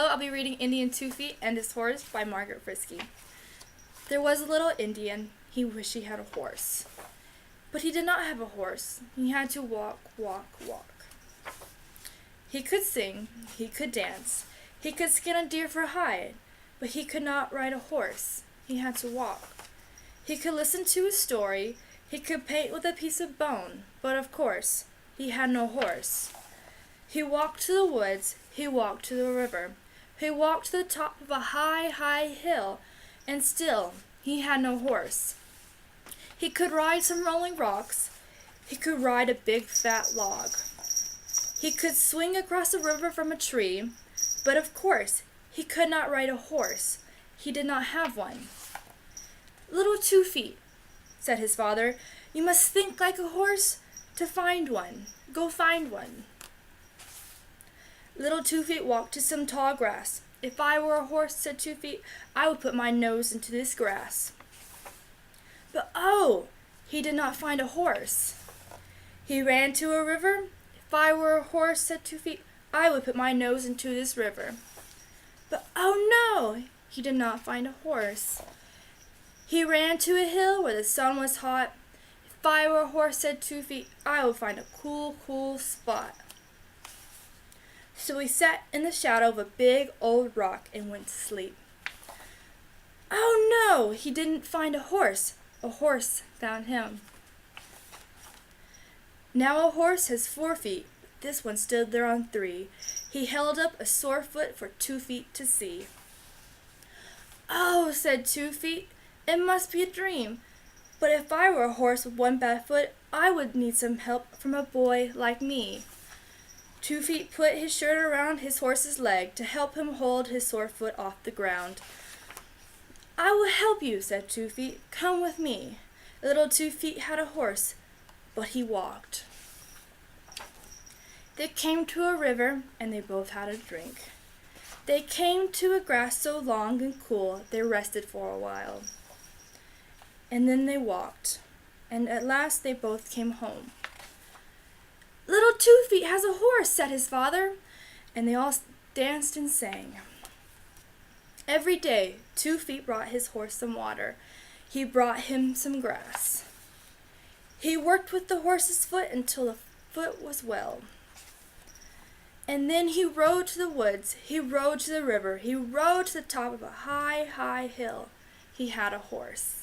I'll be reading Indian 2 Feet and His Horse by Margaret Frisky. There was a little Indian. He wished he had a horse. But he did not have a horse. He had to walk, walk, walk. He could sing. He could dance. He could skin a deer for hide. But he could not ride a horse. He had to walk. He could listen to a story. He could paint with a piece of bone. But of course, he had no horse. He walked to the woods. He walked to the river. He walked to the top of a high, high hill. And still, he had no horse. He could ride some rolling rocks. He could ride a big fat log. He could swing across a river from a tree. But of course, he could not ride a horse. He did not have one. "Little 2 Feet," said his father, "you must think like a horse to find one. Go find one." Little 2 Feet walked to some tall grass. "If I were a horse," said 2 Feet, "I would put my nose into this grass." But oh, he did not find a horse. He ran to a river. "If I were a horse," said 2 Feet, "I would put my nose into this river." But oh no, he did not find a horse. He ran to a hill where the sun was hot. "If I were a horse," said 2 Feet, "I would find a cool, cool spot." So he sat in the shadow of a big old rock and went to sleep. Oh no, he didn't find a horse. A horse found him. Now a horse has 4 feet, but this one stood there on 3. He held up a sore foot for 2 Feet to see. "Oh," said 2 Feet, "it must be a dream. But if I were a horse with 1 bad foot, I would need some help from a boy like me." 2 Feet put his shirt around his horse's leg to help him hold his sore foot off the ground. "I will help you," said 2 Feet. "Come with me." Little 2 Feet had a horse, but he walked. They came to a river, and they both had a drink. They came to a grass so long and cool, they rested for a while. And then they walked, and at last they both came home. "Little 2 Feet has a horse," said his father, and they all danced and sang. Every day, 2 Feet brought his horse some water. He brought him some grass. He worked with the horse's foot until the foot was well. And then he rode to the woods. He rode to the river. He rode to the top of a high, high hill. He had a horse.